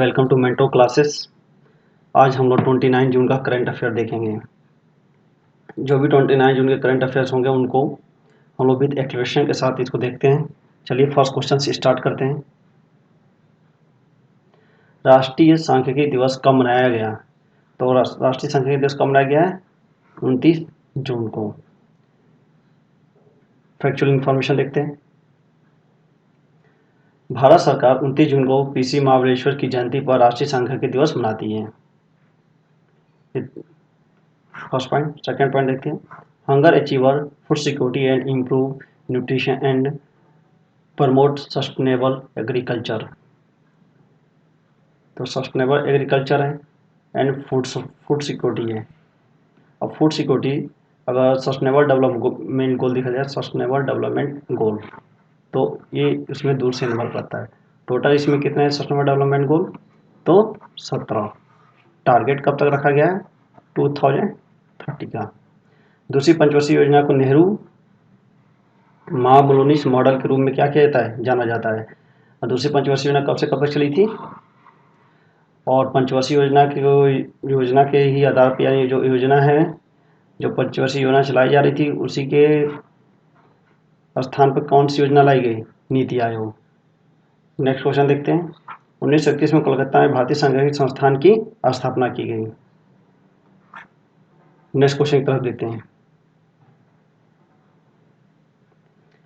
Welcome to मेंटो classes. आज हम लोग 29 जून का करंट अफेयर देखेंगे। जो भी 29 जून के करंट अफेयर्स होंगे उनको हम लोग विद एक्सप्लेनेशन के साथ इसको देखते हैं। चलिए फर्स्ट क्वेश्चन से स्टार्ट करते हैं। राष्ट्रीय सांख्यिकी दिवस कब मनाया गया? तो राष्ट्रीय सांख्यिकी दिवस कब मनाया गया है? 29 जून को। फैक्चुअल इंफॉर्मेशन देखते हैं। भारत सरकार 29 जून को पीसी महाबलेश्वर की जयंती पर राष्ट्रीय सांख्यिकी दिवस मनाती है। First point. सेकंड पॉइंट देखते हैं। Hunger achiever, food security and improve nutrition and promote sustainable agriculture. तो सस्टेनेबल एग्रीकल्चर है एंड फूड सिक्योरिटी है। अब फूड सिक्योरिटी अगर सस्टेनेबल डेवलपमेंट गोल देखा जाए, सस्टेनेबल डेवलपमेंट गोल, तो ये इसमें दूर से इन्वॉल्व रहता है। टोटल इसमें कितने हैं सस्टेनेबल डेवलपमेंट गोल? तो 17। टारगेट कब तक रखा गया है? 2030 का। दूसरी पंचवर्षीय योजना को नेहरू महाबोलोनिस मॉडल के रूप में क्या किया जाता है? जाना जाता है। और दूसरी पंचवर्षीय योजना कब से कब तक चली थी? और पंचवर्षीय योजना के ही आधार पर, यानी जो योजना है, जो पंचवर्षीय योजना चलाई जा रही थी, उसी के स्थान पर कौन सी योजना लाई गई? नीति आयोग। नेक्स्ट क्वेश्चन देखते हैं। 1931 में कोलकाता में भारतीय सांख्यिकी संस्थान की स्थापना की गई। नेक्स्ट क्वेश्चन की तरफ देखते हैं।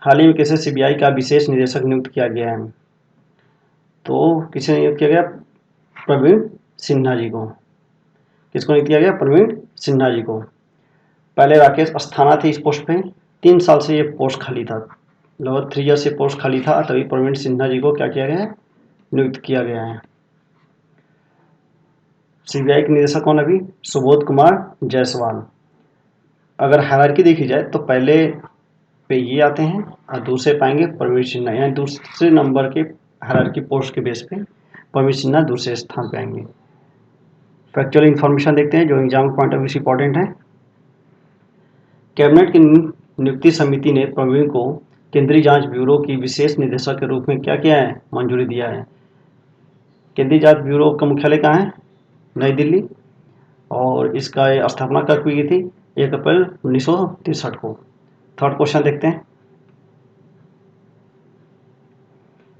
हाल ही में किसे सीबीआई का विशेष निदेशक नियुक्त किया गया है? तो किसे नियुक्त किया गया? प्रवीण सिन्हा जी को। किसको नियुक्त किया गया? प्रवीण सिन्हा जी को। पहले राकेश अस्थाना थे इस पोस्ट पे। 3 साल से ये पोस्ट खाली था, लगभग 3 ईयर से पोस्ट खाली था, तभी प्रवीण सिन्हा जी को क्या किया गया है? नियुक्त किया गया है। सीबीआई के निदेशक कौन अभी? सुबोध कुमार जायसवाल। अगर हायरार्की देखी जाए तो पहले पे ये आते हैं और दूसरे पाएंगे प्रवीण सिन्हा, यानी दूसरे नंबर के हायरार्की पोस्ट के बेस पे प्रवीण सिन्हा दूसरे स्थान पे आएंगे। फैक्चुअल इन्फॉर्मेशन देखते हैं जो एग्जाम के पॉइंट ऑफ व्यू से इंपॉर्टेंट है। कैबिनेट की नियुक्ति समिति ने प्रवीण को केंद्रीय जांच ब्यूरो की विशेष निदेशक के रूप में क्या किया है? मंजूरी दिया है। केंद्रीय जांच ब्यूरो का मुख्यालय कहाँ है? नई दिल्ली। और इसका स्थापना कब हुई थी? 1 अप्रैल 1963 को। थर्ड क्वेश्चन देखते हैं।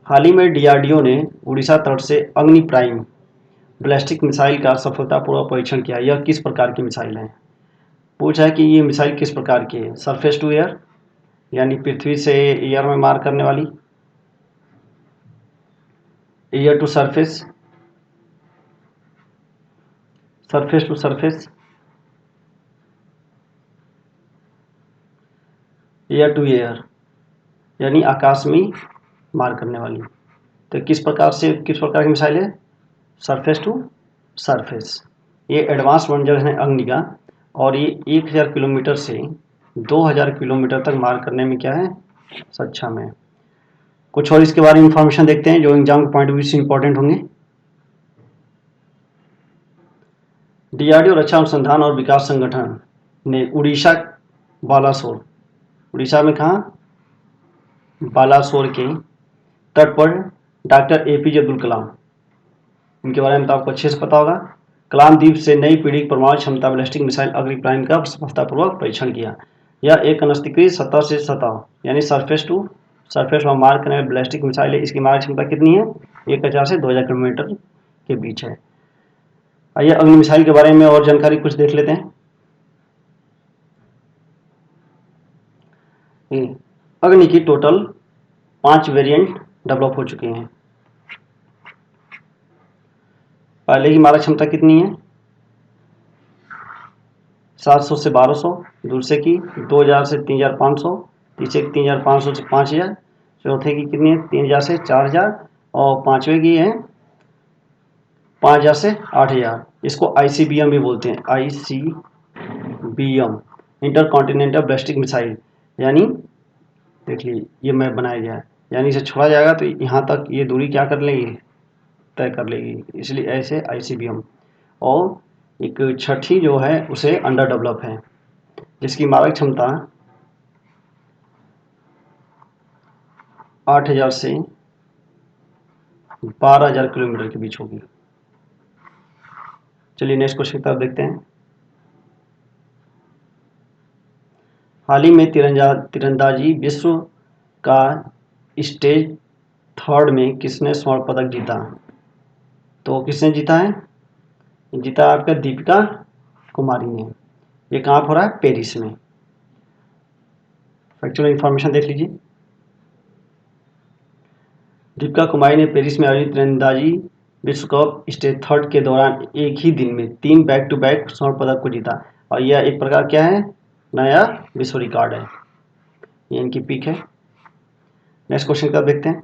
हाल ही में डीआरडीओ ने उड़ीसा तट से अग्नि प्राइम बैलिस्टिक मिसाइल का सफलतापूर्वक परीक्षण किया। यह किस प्रकार की मिसाइल है? पूछा है कि ये मिसाइल किस प्रकार की है। सरफेस टू एयर, यानी पृथ्वी से एयर में मार करने वाली, air to surface, surface to surface, air to air, यानी आकाश में मार करने वाली। तो किस प्रकार की मिसाइल है? Surface to surface. ये एडवांस वर्जन है अग्नि का, और ये 1000 किलोमीटर से 2000 किलोमीटर तक मार करने में क्या है? सक्षम है। कुछ और इसके बारे में इंफॉर्मेशन देखते हैं जो एग्जाम के पॉइंट ऑफ व्यू से इंपॉर्टेंट होंगे। डीआरडीओ रक्षा अनुसंधान और विकास संगठन ने उड़ीसा बालासोर, उड़ीसा में कहाँ? बालासोर के तट पर डॉक्टर एपीजे अब्दुल कलाम, इनके बारे में तो आपको अच्छे से पता होगा। कलाम द्वीप से नई पीढ़ी परमाणु क्षमता बैलिस्टिक मिसाइल अग्नि प्राइम का सफलतापूर्वक परीक्षण किया। यह एक अनस्थिकृत सतह से सतह, यानी सरफेस टू सरफेस में मार करने वाली बैलिस्टिक मिसाइल है। इसकी मारक क्षमता कितनी है? 1000 से 2000 किलोमीटर के बीच है। आइए अग्नि मिसाइल के बारे में और जानकारी कुछ देख लेते हैं। अग्नि की टोटल 5 वेरिएंट डेवलप हो चुके हैं। पहले की मारक क्षमता कितनी है? 700 से 1200, दूसरे की 2000 से 3500, तीसरे की 3500 से 5000, चौथे की कितनी है? 3000 से 4000, और पांचवे की है 5000 से 8000। इसको आईसीबीएम भी बोलते हैं, ICBM, inter continental ballistic missile. यानी देख लीजिए ये मैप बनाया गया है, यानी इसे छोड़ा जाएगा तो यहाँ तक ये दूरी क्या कर लेगी? तय कर लेगी, इसलिए ऐसे आईसीबीएम। और एक छठी जो है उसे अंडर डेवलप है, जिसकी मारक क्षमता 8000 से 12000 किलोमीटर के बीच होगी। चलिए नेक्स्ट क्वेश्चन की तरफ देखते हैं। हाल ही में तीरंदाजी विश्व का स्टेज थर्ड में किसने स्वर्ण पदक जीता? तो किसने जीता है? जीता आपका दीपिका कुमारी ने। ये कहाँ पर हो रहा है? पेरिस में। फैक्चुअल इंफॉर्मेशन देख लीजिए। दीपिका कुमारी ने पेरिस में आयोजित तीरंदाजी विश्व कप स्टेज थर्ड के दौरान एक ही दिन में 3 बैक टू बैक स्वर्ण पदक को जीता और यह एक प्रकार क्या है? नया विश्व रिकॉर्ड है। ये इनकी पीक है। नेक्स्ट क्वेश्चन का देखते हैं।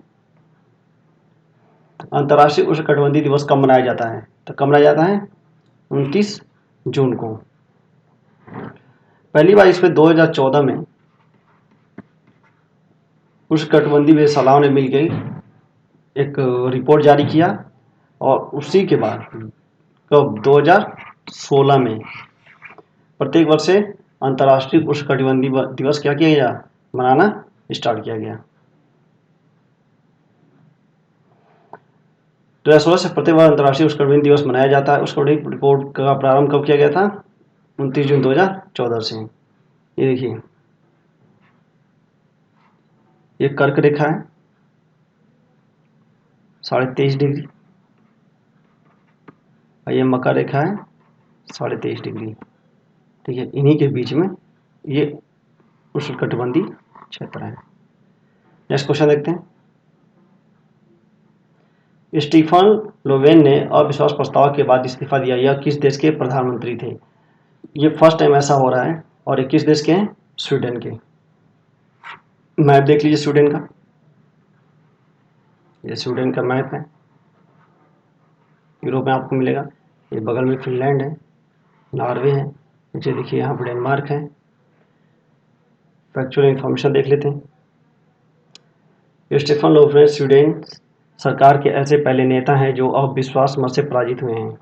अंतर्राष्ट्रीय उष्णकटिबंधीय दिवस कब मनाया जाता है? तो कब मनाया जाता है? 29 जून को। पहली बार इसमें 2014 में उष्णकटिबंधीय वेधशालाओं ने मिलकर एक रिपोर्ट जारी किया और उसी के बाद कब 2016 में प्रत्येक वर्ष से अंतर्राष्ट्रीय उष्णकटिबंधीय दिवस क्या किया गया? मनाना स्टार्ट किया गया। 2016 से प्रत्येक बार अंतर्राष्ट्रीय उष्णकटिबंधीय दिवस मनाया जाता है। उष्णकटिबंधीय रिपोर्ट का प्रारंभ कब किया गया था? 29 जून 2014 से। ये देखिए, ये कर्क रेखा है 23.5 डिग्री और ये मकर रेखा है 23.5 डिग्री। ठीक है, इन्हीं के बीच में ये उष्णकटिबंधीय क्षेत्र है। नेक्स्ट क्वेश्चन देखते हैं। स्टीफन लोवेन ने अविश्वास प्रस्ताव के बाद इस्तीफा दिया। यह किस देश के प्रधानमंत्री थे? ये फर्स्ट टाइम ऐसा हो रहा है और ये किस देश के हैं? स्वीडन के। मैप देख लीजिए स्वीडन का। ये स्वीडन का मैप है, यूरोप में आपको मिलेगा। ये बगल में फिनलैंड है, नॉर्वे है, नीचे देखिए यहाँ पर डेनमार्क है। फैक्चुअल इंफॉर्मेशन देख लेते हैं। स्टीफन लोवेन स्वीडन सरकार के ऐसे पहले नेता हैं जो अविश्वास मत से पराजित हुए हैं।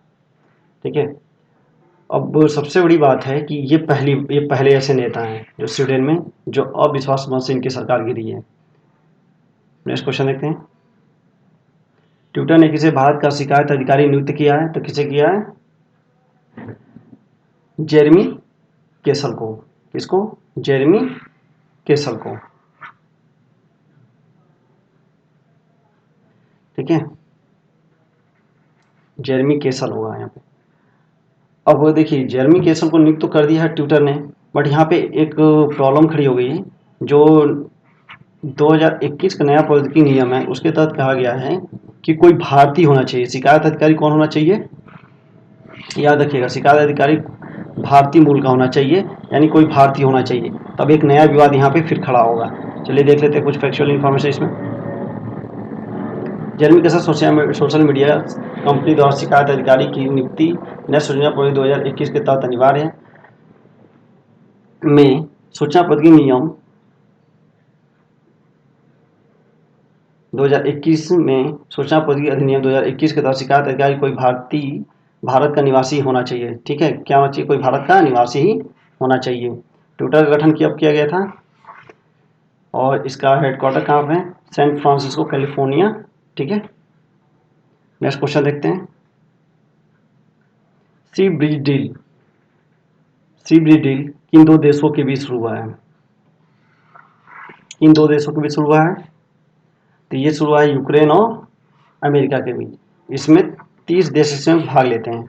ठीक है, अब सबसे बड़ी बात है कि ये पहले ऐसे नेता हैं जो स्वीडन में जो अविश्वास मत से इनकी सरकार गिरी है। नेक्स्ट क्वेश्चन देखते हैं। ट्विटर ने किसे भारत का शिकायत अधिकारी नियुक्त किया है? तो किसे किया है? जेरेमी केसल को। किसको? जेरेमी केसल को। ठीक है, जेरेमी केसल होगा यहाँ पे। अब वो देखिए, जेरेमी केसल को नियुक्त तो कर दिया है ट्विटर ने, बट यहाँ पे एक प्रॉब्लम खड़ी हो गई है। जो 2021 का नया प्रौद्योगिकी नियम है उसके तहत कहा गया है कि कोई भारतीय होना चाहिए। शिकायत अधिकारी कौन होना चाहिए? याद रखिएगा, शिकायत अधिकारी भारतीय मूल का होना चाहिए, यानी कोई भारतीय होना चाहिए। तब एक नया विवाद यहाँ पे फिर खड़ा होगा। चलिए देख लेते हैं कुछ फैक्चुअल इन्फॉर्मेशन इसमें। Jeremy castle social media company द्वारा शिकायत अधिकारी की नियुक्ति नए सूचना प्रौद्योगिकी 2021 के तहत अनिवार्य है। में सूचना प्रौद्योगिकी नियम 2021 में सूचना प्रौद्योगिकी अधिनियम 2021 के तहत शिकायत अधिकारी कोई भारत का निवासी होना चाहिए। ठीक है, क्या होना चाहिए? कोई भारत का निवासी ही होना चाहिए। ट्विटर का गठन कब किया गया था और इसका हेडक्वार्टर कहाँ पे है? San Francisco California. ठीक है, नेक्स्ट क्वेश्चन देखते हैं। सी ब्रिज डील किन दो देशों के बीच शुरू हुआ है? किन दो देशों के बीच शुरू हुआ है? तो ये शुरू हुआ है यूक्रेन और अमेरिका के बीच। इसमें 30 देश इसमें भाग लेते हैं।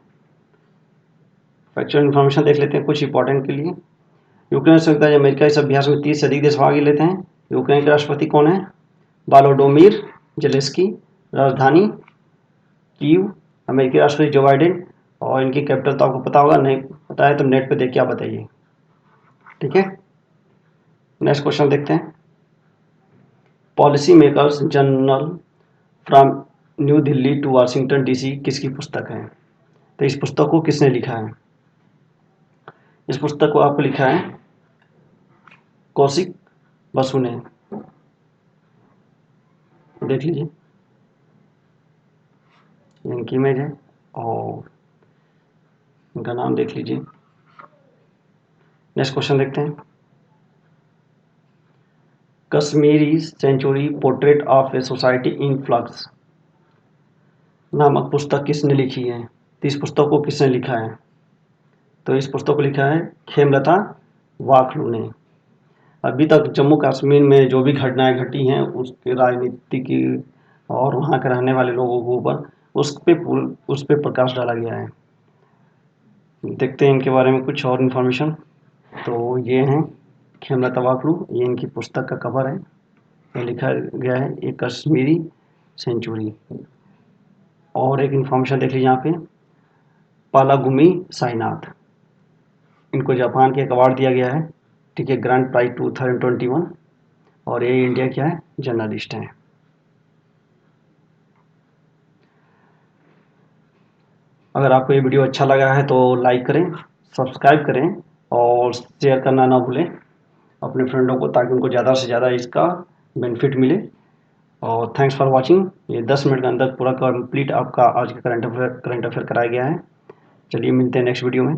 फैक्चुअल इन्फॉर्मेशन देख लेते हैं कुछ इंपॉर्टेंट के लिए। यूक्रेन संयुक्त राज्य अमेरिका इस अभ्यास में 30 से अधिक देश भाग लेते हैं। यूक्रेन के राष्ट्रपति कौन है? वोलोडोमिर जेलेंस्की। राजधानी कीव। अमेरिकी राष्ट्रपति जो बाइडेन। और इनकी कैपिटल तो आपको पता होगा, नहीं पता है तो नेट पे देख के आप बताइए। ठीक है, नेक्स्ट क्वेश्चन देखते हैं। Policy makers journal from new Delhi to Washington DC किसकी पुस्तक है? तो इस पुस्तक को किसने लिखा है? इस पुस्तक को आपको लिखा है कौशिक बसु ने। देख लीजिए, इनकी इमेज है और इनका नाम देख लीजिए। नेक्स्ट क्वेश्चन देखते हैं। Kashmiri century portrait of a society in flux नामक पुस्तक किसने लिखी है? तो इस पुस्तक को किसने लिखा है? तो इस पुस्तक को लिखा है खेमलता वाकलू ने। अभी तक जम्मू कश्मीर में जो भी घटनाएं घटी हैं उसके राजनीति की और वहाँ के रहने वाले लोगों के ऊपर उस पे प्रकाश डाला गया है। देखते हैं इनके बारे में कुछ और इन्फॉर्मेशन। तो ये हैं खेमलता वाकलू, ये इनकी पुस्तक का कवर है। ये लिखा गया है एक कश्मीरी सेंचुरी। और एक इन्फॉर्मेशन देख लीजिए यहाँ पे, पालागुमी साईनाथ, इनको जापान के एक अवार्ड दिया गया है, ठीक है, ग्रैंड प्राइज 2021। और ये इंडिया क्या है, जर्नलिस्ट हैं। अगर आपको ये वीडियो अच्छा लगा है तो लाइक करें, सब्सक्राइब करें और शेयर करना ना भूलें अपने फ्रेंडों को, ताकि उनको ज़्यादा से ज़्यादा इसका बेनिफिट मिले। और थैंक्स फॉर वाचिंग। ये 10 मिनट के अंदर पूरा कंप्लीट आपका आज का करंट अफेयर कराया गया है। चलिए मिलते हैं नेक्स्ट वीडियो में।